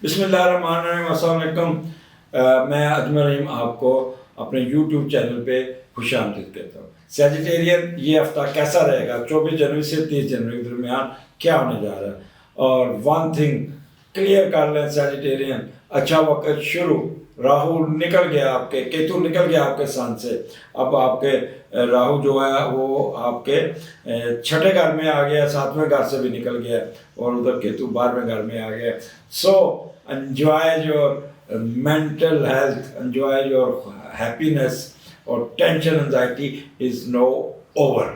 बिस्मिल्लाहिर्रहमानिर्रहीम, अस्सलाम वालेकुम। मैं अजमल रहीम आपको अपने यूट्यूब चैनल पे खुशामदीद कहता हूँ। सैजिटेरियन ये हफ्ता कैसा रहेगा, 24 जनवरी से 30 जनवरी के दरमियान क्या होने जा रहा है। और वन थिंग क्लियर कर लें सैजिटेरियन, अच्छा वक्त शुरू। राहु निकल गया, आपके केतु निकल गया आपके सन से। अब आपके राहु जो है वो आपके छठे घर में आ गया, सातवें घर से भी निकल गया और उधर केतु 12वें घर में आ गया। So enjoy your mental health, enjoy your happiness और tension anxiety is no over.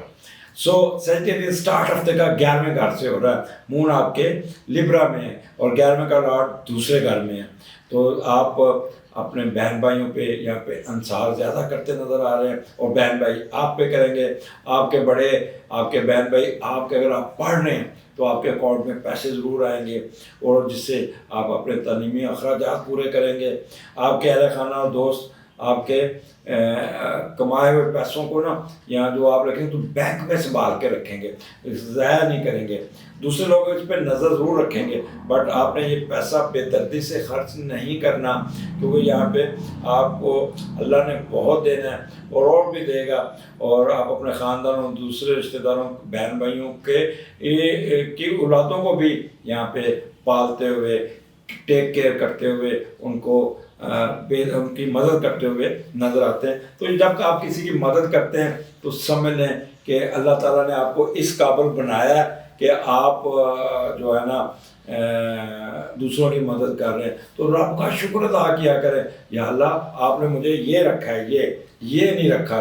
So Sagittarian start हफ्ते का 11वें घर से हो रहा है। मून आपके लिब्रा में है और 11वें का लॉर्ड दूसरे घर में है। तो आप अपने बहन भाइयों पे यहाँ पे अंसार ज़्यादा करते नज़र आ रहे हैं और बहन भाई आप पे करेंगे। आपके बड़े, आपके बहन भाई आपके, अगर आप पढ़ रहे हैं तो आपके अकाउंट में पैसे ज़रूर आएंगे और जिससे आप अपने तालीमी अखराजात पूरे करेंगे। आपके अहले खाना और दोस्त आपके कमाए हुए पैसों को ना, यहाँ जो आप रखेंगे तो बैंक में संभाल के रखेंगे, ज़ाया नहीं करेंगे। दूसरे लोग इस पर नज़र ज़रूर रखेंगे, बट आपने ये पैसा बेदर्दी से खर्च नहीं करना, क्योंकि यहाँ पे आपको अल्लाह ने बहुत देना है और भी देगा। और आप अपने ख़ानदानों, दूसरे रिश्तेदारों, बहन भाइयों के की औलादों को भी यहाँ पे पालते हुए, टेक केयर करते हुए, उनको उनकी मदद करते हुए नज़र आते हैं। तो जब आप किसी की मदद करते हैं तो समझ लें कि अल्लाह ताला ने आपको इस काबिल बनाया कि आप जो है ना दूसरों की मदद कर रहे हैं। तो रब का शुक्र अदा किया करें, या अल्लाह आपने मुझे ये रखा है, ये नहीं रखा,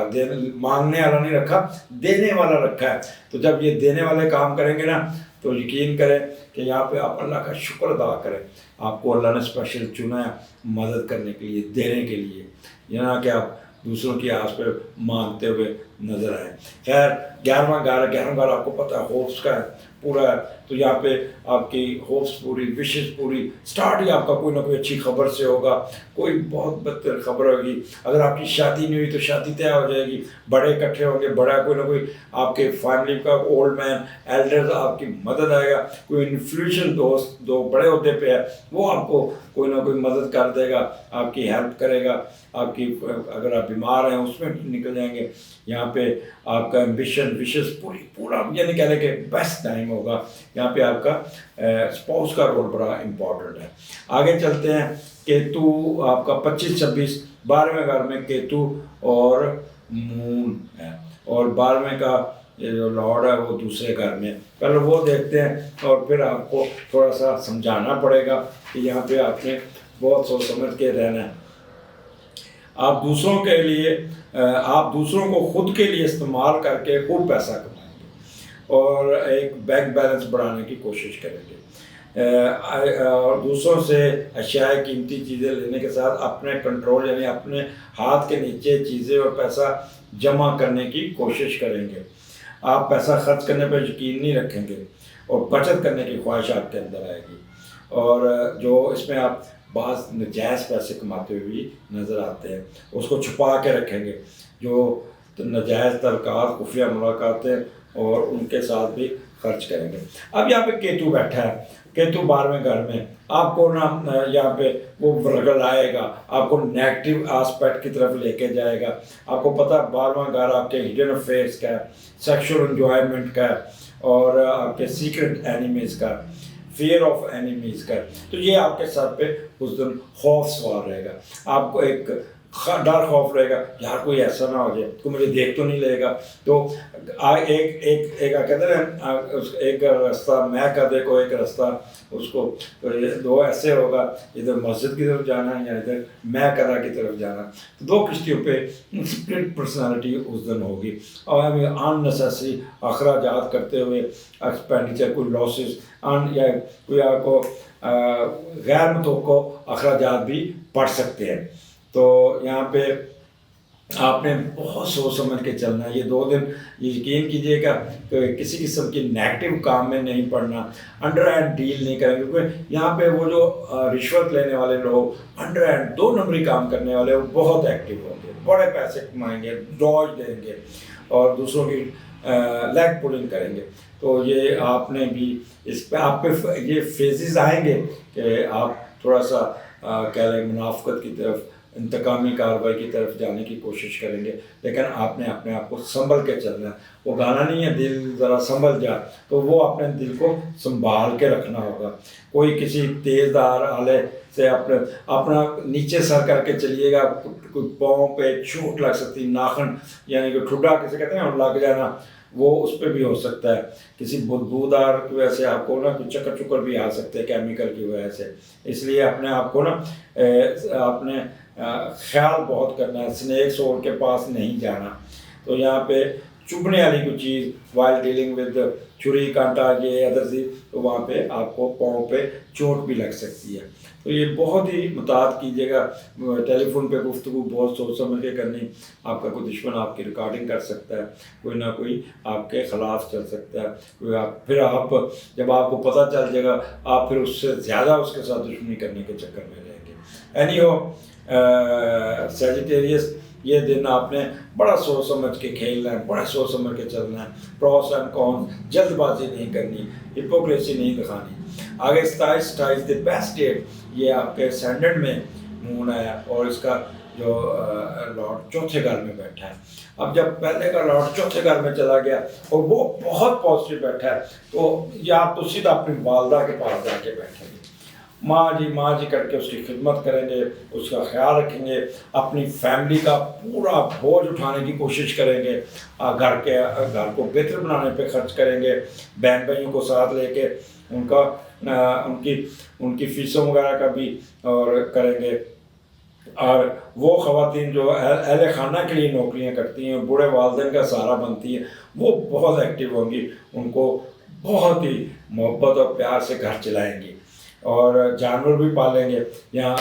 मांगने वाला नहीं रखा, देने वाला रखा है। तो जब ये देने वाले काम करेंगे ना तो यकीन करें कि यहाँ पे आप अल्लाह का शुक्र अदा करें। आपको अल्लाह ने स्पेशल चुना है मदद करने के लिए, देने के लिए, ये ना कि आप दूसरों की आस पे मांगते हुए नजर आए। खैर 11वां घर आपको पता है होप्स का है, पूरा है। तो यहाँ पे आपकी होप्स पूरी, विशेष पूरी, स्टार्ट ही आपका कोई ना कोई अच्छी खबर से होगा, कोई बहुत बेहतर खबर होगी। अगर आपकी शादी नहीं हुई तो शादी तय हो जाएगी, बड़े इकट्ठे होंगे, बड़ा कोई ना कोई आपके फैमिली का ओल्ड मैन, एल्डर्स आपकी मदद आएगा। कोई इन्फ्लुएंशियल दोस्त जो बड़े होते पे है वो आपको कोई ना कोई मदद कर देगा, आपकी हेल्प करेगा। आपकी अगर आप बीमार हैं उसमें निकल जाएंगे। यहाँ पे आपका एम्बिशन, विशेष पूरा ये नहीं कह रहे कि बेस्ट टाइम होगा। यहाँ पे आपका स्पाउस का रोल बड़ा इम्पोर्टेंट है। आगे चलते हैं। केतु आपका 25-26 12वें घर में केतु और मून है और 12वें का ये जो लॉर्ड है वो दूसरे घर में। पहले वो देखते हैं और फिर आपको थोड़ा सा समझाना पड़ेगा कि यहाँ पे आपने बहुत सोच समझ के रहना है। आप दूसरों के लिए, आप दूसरों को खुद के लिए इस्तेमाल करके खूब पैसा कमाएंगे और एक बैंक बैलेंस बढ़ाने की कोशिश करेंगे। और दूसरों से अशियाए कीमती चीज़ें लेने के साथ अपने कंट्रोल, यानी अपने हाथ के नीचे चीज़ें और पैसा जमा करने की कोशिश करेंगे। आप पैसा खर्च करने पर यकीन नहीं रखेंगे और बचत करने की ख्वाहिश आपके अंदर आएगी। और जो इसमें आप बाज़ नजायज़ पैसे कमाते हुए भी नज़र आते हैं, उसको छुपा के रखेंगे। जो नजायज़ तलकात, खुफिया मुलाकातें और उनके साथ भी खर्च करेंगे। अब यहाँ पे केतु बैठा है, केतु 12वें घर में। आपको ना यहाँ पे वो वर्गल आएगा, आपको नेगेटिव एस्पेक्ट की तरफ लेके जाएगा। आपको पता है 12वां घर आपके हिडन अफेयर्स का है, सेक्सुअल एंजॉयमेंट का है और आपके सीक्रेट एनिमीज़ का, फियर ऑफ एनिमीज़ का। तो ये आपके सर पे उस दिन खौफ सवार रहेगा। आपको एक डर खौफ रहेगा, यार कोई ऐसा ना हो जाए, कोई मुझे देख तो नहीं लेगा। तो एक एक एक कहते हैं एक रास्ता मैं कर दे को, एक रास्ता उसको, तो दो ऐसे होगा, इधर मस्जिद की तरफ जाना है या इधर मैं करा की तरफ जाना। तो दो किश्तियों पे स्प्लिट पर्सनालिटी उस दिन होगी और हमें अननेसेसरी अखराजात करते हुए एक्सपेंडिचर, कोई लॉसेस या कोई आपको गैर मुतवक्को अखराजात भी पड़ सकते हैं। तो यहाँ पे आपने बहुत सोच समझ के चलना है। ये 2 दिन यकीन कीजिएगा कि किसी किस्म की नेगेटिव काम में नहीं पड़ना, अंडर हैंड डील नहीं करेंगे, क्योंकि यहाँ पे वो जो रिश्वत लेने वाले लोग, अंडर हैंड 2 नंबरी काम करने वाले, वो बहुत एक्टिव होंगे, बड़े पैसे कमाएंगे, डॉज देंगे और दूसरों की लेग पुलिंग करेंगे। तो ये आपने भी इस पे आप पे ये फेजेस आएंगे कि आप थोड़ा सा कह लें मुनाफ़क़त की तरफ, इंतकामी कार्रवाई की तरफ जाने की कोशिश करेंगे। लेकिन आपने अपने आप को संभल के चलना है। वो गाना नहीं है दिल ज़रा संभल जा, तो वो अपने दिल को संभाल के रखना होगा। कोई किसी तेज़धार आले से अपना नीचे सर करके चलिएगा, कोई पाँव पे चोट लग सकती, नाखून यानी कि ठुड्डा किसे कहते हैं लग जाना, वो उस पर भी हो सकता है। किसी बदबूदार की वजह से आपको ना कुछ चक्कर चुक्कर भी आ सकते हैं केमिकल की वजह से। इसलिए अपने आप को ना अपने ख्याल बहुत करना है। स्नेक्स और के पास नहीं जाना। तो यहाँ पे चुभने वाली कोई चीज़ वाइल डीलिंग विद छुरी कांटा ये अदर चीज़, तो वहाँ पे आपको पाँव पे चोट भी लग सकती है। तो ये बहुत ही मुताद कीजिएगा। टेलीफोन पे गुफ्तगू बहुत सोच समझ के करनी। आपका कोई दुश्मन आपकी रिकॉर्डिंग कर सकता है, कोई ना कोई आपके ख़िलाफ़ चल सकता है, कोई फिर आप जब आपको पता चल जाएगा आप फिर उससे ज़्यादा उसके साथ दुश्मनी करने के चक्कर में रहेंगे। एनी हो सैजिटेरियस, ये दिन आपने बड़ा सोच समझ के खेलना है, बड़ा सोच समझ के चलना है। प्रॉस एंड कॉन्स, जल्दबाजी नहीं करनी, हिपोक्रेसी नहीं दिखानी। आगे 27 द बेस्ट डेट, ये आपके स्टैंडर्ड में मून है और इसका जो लॉर्ड चौथे घर में बैठा है। अब जब पहले का लॉर्ड चौथे घर में चला गया और वो बहुत पॉजिटिव बैठा है, तो या तो सीधा अपनी वालदा के पास जाके बैठेंगे, माँ जी करके उसकी खिदमत करेंगे, उसका ख्याल रखेंगे, अपनी फैमिली का पूरा बोझ उठाने की कोशिश करेंगे, घर को बेहतर बनाने पे खर्च करेंगे, बहन भाइयों को साथ लेके उनकी फ़ीसों वगैरह का भी और करेंगे। और वो ख़वातीन जो अहले खाना के लिए नौकरियां करती हैं, बूढ़े वालिदैन का सहारा बनती हैं, वो बहुत एक्टिव होंगी, उनको बहुत ही मोहब्बत और प्यार से घर चलाएंगी और जानवर भी पालेंगे। यहाँ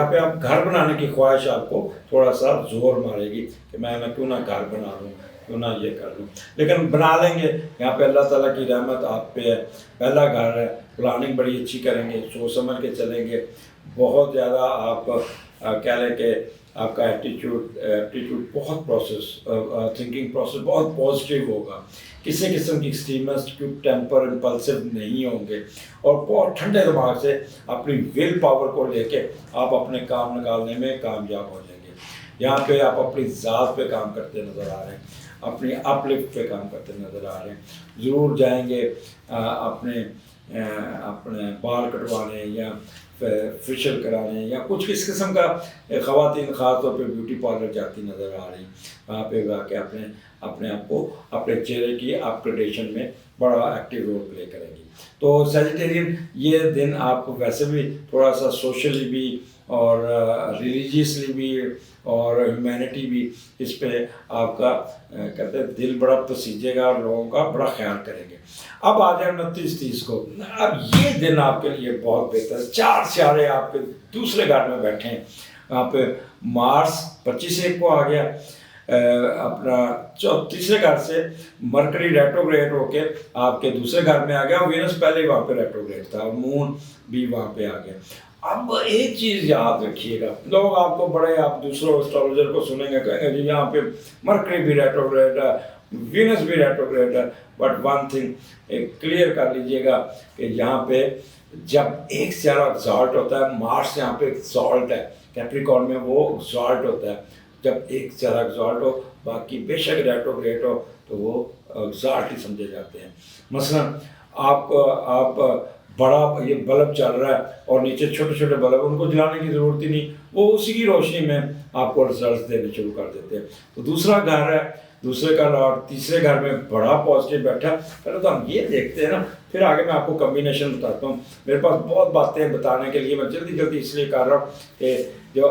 पे आप घर बनाने की ख्वाहिश आपको थोड़ा सा जोर मारेगी कि मैं क्यों ना घर बना लूँ, क्यों ना ये कर लूँ, लेकिन बना लेंगे। यहाँ पे अल्लाह ताला की रहमत आप पे है, पहला घर है, प्लानिंग बड़ी अच्छी करेंगे, सोच समझ के चलेंगे। बहुत ज़्यादा आप कह लें कि आपका एप्टीट्यूड बहुत थिंकिंग प्रोसेस बहुत पॉजिटिव होगा। किसी किस्म की एक्सट्रीमिस्ट टेम्पर इम्पल्सिव नहीं होंगे और बहुत ठंडे दिमाग से अपनी विल पावर को लेके आप अपने काम निकालने में कामयाब हो जाएंगे। यहाँ पे आप अपनी ज़ात पे काम करते नज़र आ रहे हैं, अपनी अपलिफ्ट पे काम करते नज़र आ रहे हैं। ज़रूर जाएंगे अपने बाल कटवाने या फेशियल कराने या कुछ किस किस्म का ख़वातीन ख़ास तौर पे ब्यूटी पार्लर जाती नज़र आ रही, वहाँ पे जाके अपने आप को अपने चेहरे की अपग्रेडेशन में बड़ा एक्टिव रोल प्ले करेंगी। तो सैजिटेरियन, ये दिन आपको वैसे भी थोड़ा सा सोशली भी और रिलीजियसली भी और ह्यूमैनिटी भी इस पे आपका कहते हैं दिल बड़ा पसीजेगा और लोगों का बड़ा ख्याल करेंगे। अब आ जाए 29-30 को। अब ये दिन आपके लिए बहुत बेहतर है। 4 सितारे आपके दूसरे घर में बैठे हैं। वहाँ पे मार्स 25 को आ गया, अपना तीसरे घर से मरकरी रेट्रोग्रेड होके आपके दूसरे घर में आ गया। वीनस पहले वहाँ पे रेट्रोग्रेड था और मून भी वहाँ पे आ गया। अब एक चीज़ याद रखिएगा, लोग आपको बड़े आप दूसरों एस्ट्रोलॉजर को सुनेंगे, कहेंगे जी यहाँ पे मरकरी भी रेट्रोग्रेड है, वीनस भी रेट्रोग्रेड है, बट वन थिंग क्लियर कर लीजिएगा कि यहाँ पे जब एक सितारा एक्सॉल्ट होता है, मार्स यहाँ पे एक्सॉल्ट है, कैप्रिकॉर्न में वो एक्सॉल्ट होता है। जब एक सितारा एक्सॉल्ट हो, बाकी बेशक रेट्रोग्रेड हो, तो वो एक्सॉल्ट ही समझे जाते हैं। मसलन आप बड़ा ये बल्ब चल रहा है और नीचे छोटे छोटे बल्ब, उनको जलाने की ज़रूरत ही नहीं, वो उसी की रोशनी में आपको रिजल्ट देने शुरू कर देते हैं। तो दूसरा घर है, दूसरे का लॉर्ड तीसरे घर में बड़ा पॉजिटिव बैठा। पहले तो हम ये देखते हैं ना, फिर आगे मैं आपको कम्बिनेशन बताता हूँ। मेरे पास बहुत बातें बताने के लिए, मैं जल्दी इसलिए कर रहा हूँ कि जो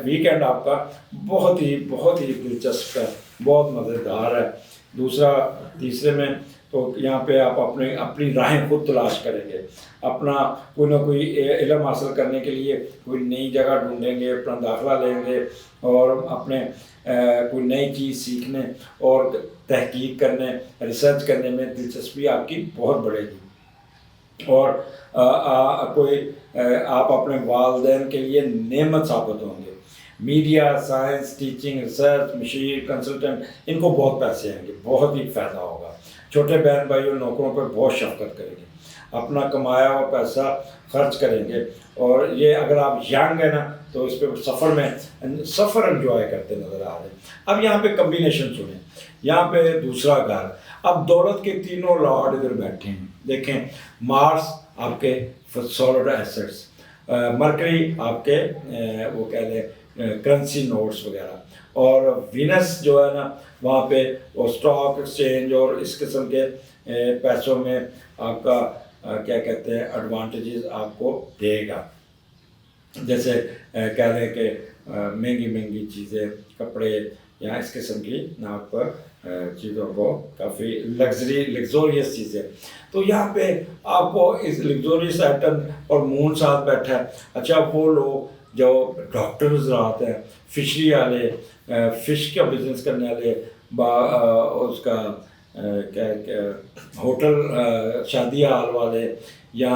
वीकेंड आपका बहुत ही दिलचस्प है, बहुत मज़ेदार है। दूसरा तीसरे में तो यहाँ पे आप अपनी राहें खुद तलाश करेंगे, अपना कोई ना कोई इल्म हासिल करने के लिए कोई नई जगह ढूंढेंगे, अपना दाखिला लेंगे और अपने कोई नई चीज़ सीखने और तहकीक करने, रिसर्च करने में दिलचस्पी आपकी बहुत बढ़ेगी। और आप अपने वालिदैन के लिए नेमत साबित होंगे। Media, science, teaching, research, machine, consultant, इनको बहुत पैसे आएंगे, बहुत ही फ़ायदा होगा। छोटे बहन भाई और नौकरों पर बहुत शफ़क़त करेंगे। अपना कमाया हुआ पैसा खर्च करेंगे। और ये अगर आप यंग है ना तो इस पर सफ़र एंजॉय करते नज़र आ रहे हैं। अब यहाँ पे कम्बिनेशन सुने, यहाँ पे दूसरा घर। अब दौलत के तीनों लॉर्ड इधर बैठे हैं, देखें, मार्स आपके सॉलिड एसेट्स, मरकरी आपके वो कह लें करेंसी नोट्स वगैरह, और वीनस जो है ना वहाँ पे वो स्टॉक एक्सचेंज और इस किस्म के पैसों में आपका क्या कहते हैं एडवांटेजेस आपको देगा। जैसे कह लें कि महंगी महंगी चीज़ें, कपड़े या इस किस्म की नाप पर चीज़ों को काफ़ी लग्जोरियस चीज़ें। तो यहाँ पे आपको इस लग्जोरियस आइटम और मून साथ बैठा है। अच्छा, वो लोग जो डॉक्टर्स आते हैं, फिशरी वाले, फ़िश का बिजनेस करने वाले, उसका क्या होटल शादी हाल वाले, या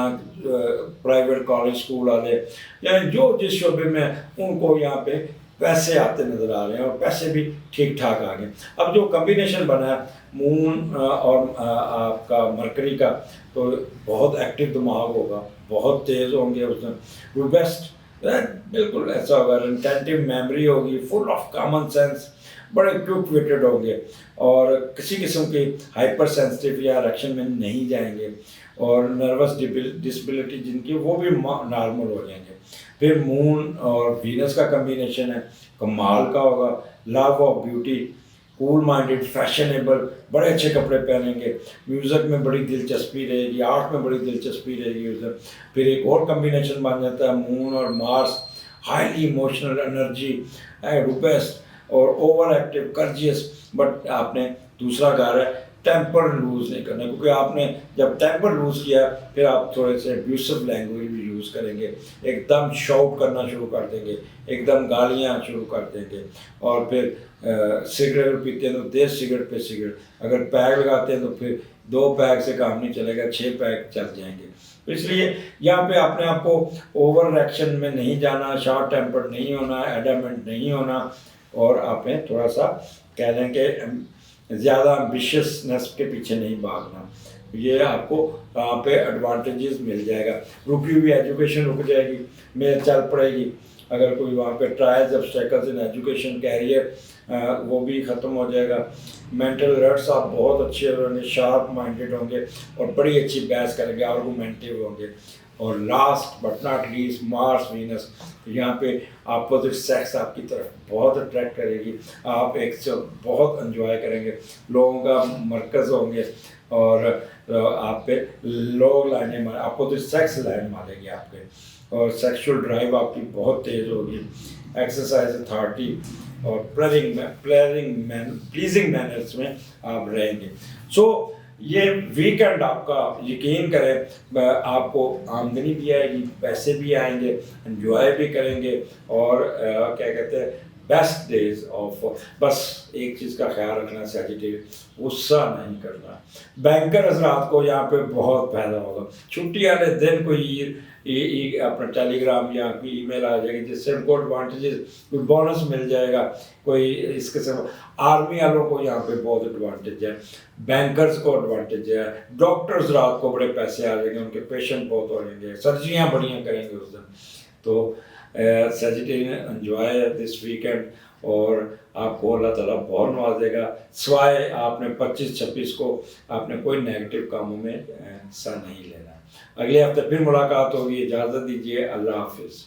प्राइवेट कॉलेज स्कूल वाले, या जो जिस शोबे में, उनको यहाँ पे पैसे आते नज़र आ रहे हैं और पैसे भी ठीक ठाक आ गए। अब जो कम्बिनेशन बना है मून और आपका मरकरी का, तो बहुत एक्टिव दिमाग होगा, बहुत तेज़ होंगे उसमें, बेस्ट बिल्कुल ऐसा होगा, रिटेंटिव मेमोरी होगी, फुल ऑफ कॉमन सेंस, बड़े क्विक विटेड होंगे और किसी किस्म की हाइपर सेंसिटिव या रिएक्शन में नहीं जाएंगे, और नर्वस डिसेबिलिटी जिनकी वो भी नॉर्मल हो जाएंगे। फिर मून और वीनस का कम्बिनेशन है, कमाल का होगा, love of beauty, cool minded, fashionable, बड़े अच्छे कपड़े पहनेंगे, म्यूज़िक में बड़ी दिलचस्पी रहेगी, आर्ट में बड़ी दिलचस्पी रहेगी उधर। फिर एक और कम्बिनेशन बन जाता है मून और मार्स, हाईली इमोशनल एनर्जी, रूपेस्ट और ओवर एक्टिव, कर्जियस। बट आपने दूसरा घर है, टेम्पर लूज़ नहीं करना, क्योंकि आपने जब टेम्पर लूज़ किया फिर आप थोड़े से अब्यूसिव लैंग्वेज भी यूज़ करेंगे, एकदम शाउट करना शुरू कर देंगे, एकदम गालियाँ शुरू कर देंगे, और फिर सिगरेट पीते हैं तो 10 सिगरेट पे सिगरेट, अगर पैग लगाते हैं तो फिर 2 पैग से काम नहीं चलेगा, 6 पैग चल जाएंगे। तो इसलिए यहाँ पे अपने आप को ओवर रिएक्शन में नहीं जाना, शॉर्ट टेम्पर्ड नहीं होना, एडामेंट नहीं होना, और आपने थोड़ा सा कह लें कि ज़्यादा एम्बिशियसनेस के पीछे नहीं भागना। ये आपको वहाँ पे एडवांटेजेस मिल जाएगा। रुकी हुई एजुकेशन रुक जाएगी, मेल चल पड़ेगी। अगर कोई वहाँ पे trials obstacles in education career, वो भी ख़त्म हो जाएगा। मेंटल अलर्ट्स आप बहुत अच्छे होंगे, शार्प माइंडेड होंगे और बड़ी अच्छी बहस करेंगे, आर्गूमेंटिव होंगे। और last but not least Mars Venus, यहाँ पे अपोजिट सेक्स आपकी तरफ बहुत अट्रैक्ट करेगी, आप एक से बहुत एंजॉय करेंगे, लोगों का मरकज़ होंगे, और आप पे लोग लाने मारे, अपोजिट सेक्स लाइन मारेगी आपके, और सेक्सुअल ड्राइव आपकी बहुत तेज़ होगी, एक्सरसाइज अथॉरिटी और प्लीजिंग मैनर्स में आप रहेंगे। सो ये वीकेंड आपका यकीन करें आपको आमदनी भी आएगी, पैसे भी आएंगे, एंजॉय भी करेंगे, और क्या कहते हैं बेस्ट डेज ऑफ। बस एक चीज़ का ख्याल रखना सैजिटेरियस, गुस्सा नहीं करना। बैंकर हजरात को यहाँ पे बहुत फायदा होगा, छुट्टी वाले दिन कोई अपना टेलीग्राम या कोई ईमेल आ जाएगी जिससे उनको एडवांटेजेस, कोई बोनस मिल जाएगा, कोई इस किस्म। आर्मी वालों को यहाँ पे बहुत एडवांटेज है, बैंकर्स को एडवांटेज है, डॉक्टर्स रात को बड़े पैसे आ जाएंगे, उनके पेशेंट बहुत हो जाएंगे, सर्जरियाँ बढ़िया करेंगे उस दिन। तो सैजिटेरियन एंजॉय दिस वीकेंड, और आपको अल्लाह ताला बहुत नवाजेगा। सिवाय आपने 25-26 को आपने कोई नेगेटिव कामों में हिस्सा नहीं लेना। अगले हफ्ते फिर मुलाकात होगी, इजाज़त दीजिए, अल्लाह हाफिज़।